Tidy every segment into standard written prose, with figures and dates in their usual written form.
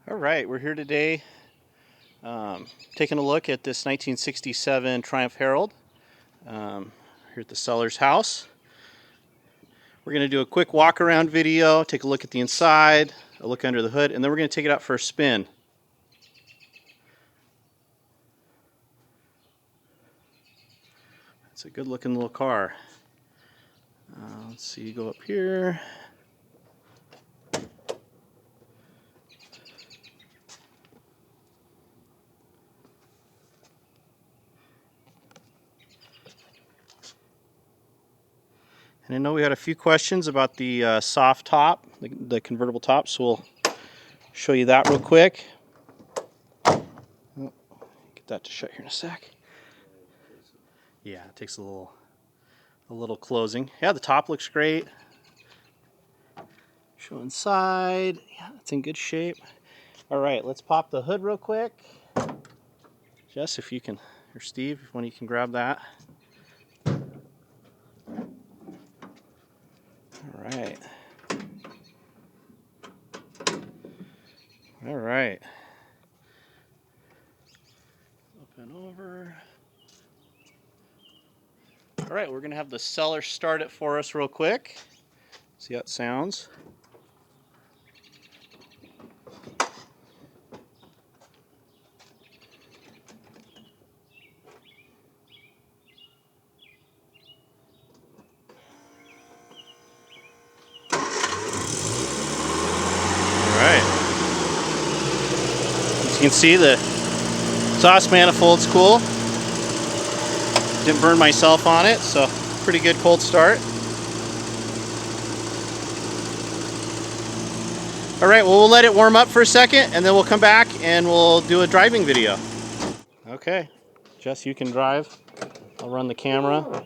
All right, we're here today taking a look at this 1967 Triumph Herald here at the seller's house. We're going to do a quick walk around video, take a look at the inside, a look under the hood, and then we're going to take it out for a spin. It's a good looking little car. Let's see, go up here. And I know we had a few questions about the soft top, the convertible top, so we'll show you that real quick. Oh, get that to shut here in a sec. Yeah, it takes a little closing. Yeah, the top looks great. Show inside. Yeah, it's in good shape. All right, let's pop the hood real quick. Jess, if you can, or Steve, if one of you can grab that. All right. All right. Up and over. All right, we're gonna have the seller start it for us real quick. See how it sounds. As you can see, the exhaust manifold's cool. Didn't burn myself on it, so pretty good cold start. All right, well, we'll let it warm up for a second, and then we'll come back and we'll do a driving video. Okay, Jess, you can drive. I'll run the camera.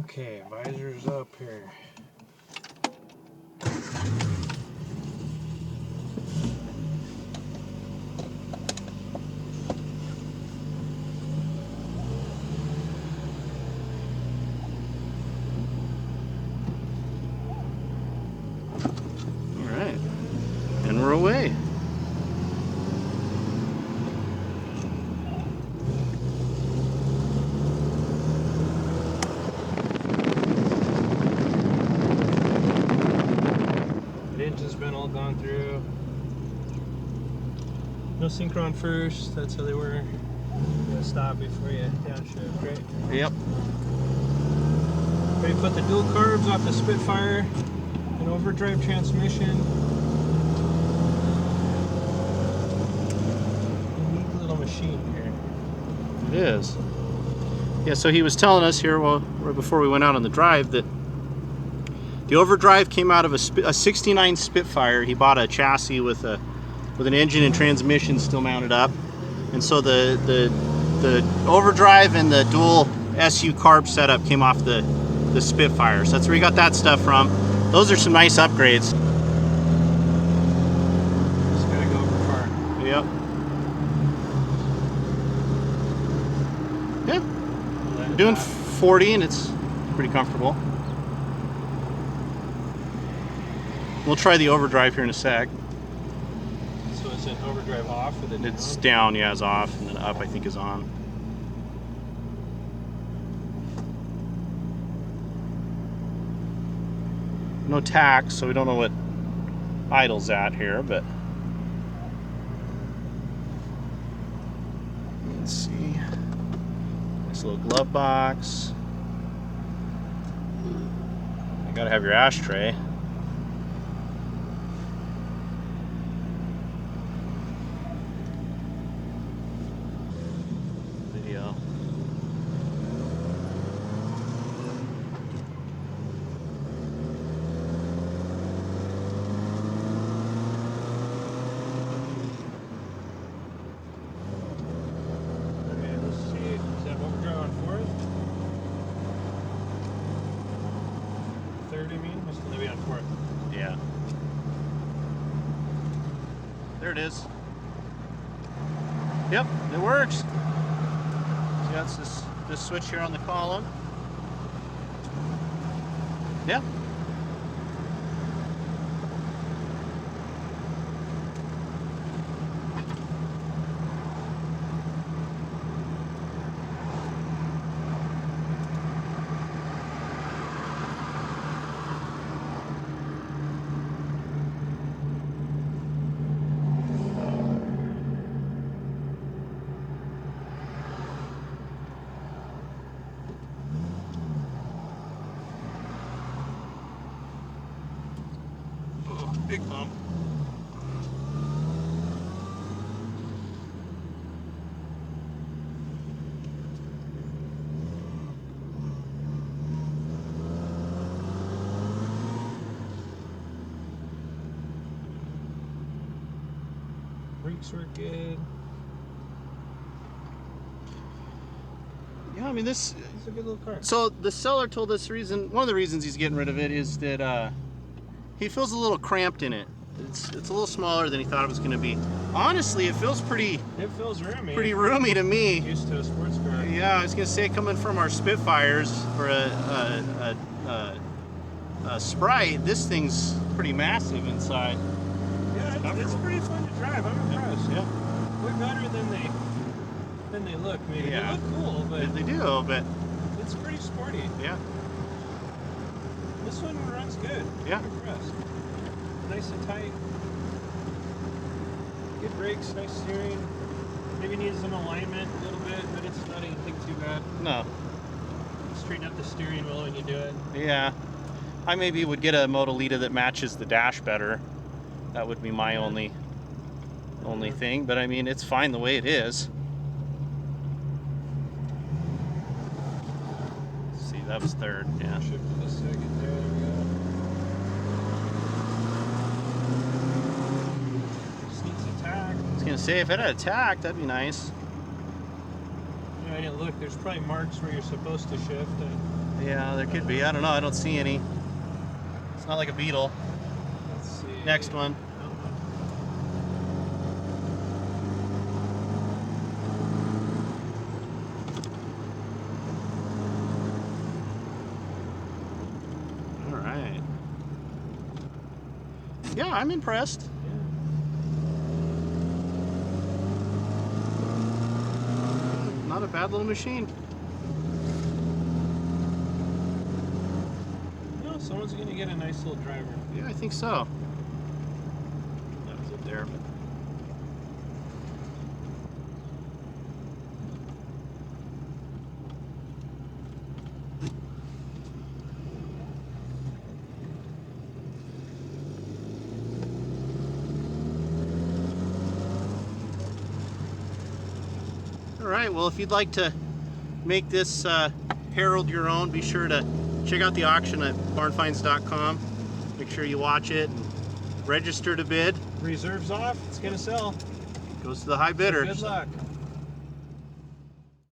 Okay, visor's up here. All right, and we're away. Engine's been all gone through. No synchron first, that's how they were. You gotta stop before you downshift, right? Yep. Ready to put the dual carbs off the Spitfire, an overdrive transmission. Unique little machine here. It is. Yeah, so he was telling us here, well, right before we went out on the drive, that the overdrive came out of a 69 Spitfire. He bought a chassis with an engine and transmission still mounted up, and so the overdrive and the dual SU carb setup came off the Spitfire. So that's where he got that stuff from. Those are some nice upgrades. Just gotta go over far. Yep. Yeah. We're doing 40, and it's pretty comfortable. We'll try the overdrive here in a sec. So is it overdrive off or the It's down, yeah, it's off, and then up I think is on. No tax, so we don't know what idle's at here, but let's see. Nice little glove box. You gotta have your ashtray. Video. Okay, let's see. Is that overdrive on fourth? Third, I mean? Must be on fourth. There it is. Yep, it works. See, that's this switch here on the column. Yeah. Big bump. Brakes work good. Yeah, I mean this. It's a good little car. So the seller told us one of the reasons he's getting rid of it is that he feels a little cramped in it. It's a little smaller than he thought it was going to be. Honestly, it feels pretty roomy. pretty roomy to me. Used to a sports car. Yeah, I was going to say coming from our Spitfires or a Sprite, this thing's pretty massive inside. Yeah, it's pretty fun to drive. I'm impressed. Yeah. Way better than they look. Maybe Yeah. they look cool, but They do, but it's pretty sporty. yeah. This one runs good. Yeah. I'm impressed. Nice and tight. Good brakes, nice steering. Maybe needs some alignment a little bit, but it's not anything too bad. No. Straighten up the steering wheel when you do it. Yeah. I maybe would get a Modolita that matches the dash better. That would be my only thing, but I mean it's fine the way it is. Let's see, that was third, yeah. Shift to the second there, we go. Just needs a tack. I was gonna say if it had a tack, that'd be nice. You know, I didn't look, there's probably marks where you're supposed to shift. Yeah, there could be. I don't know. I don't see any. It's not like a Beetle. Let's see. Next one. All right. Yeah, I'm impressed. Not a bad little machine. No, someone's gonna get a nice little driver. Yeah, I think so. That was it there. All right, well, if you'd like to make this Herald your own, be sure to check out the auction at barnfinds.com. Make sure you watch it and register to bid. Reserves off, it's gonna sell. Goes to the high bidder. Good luck.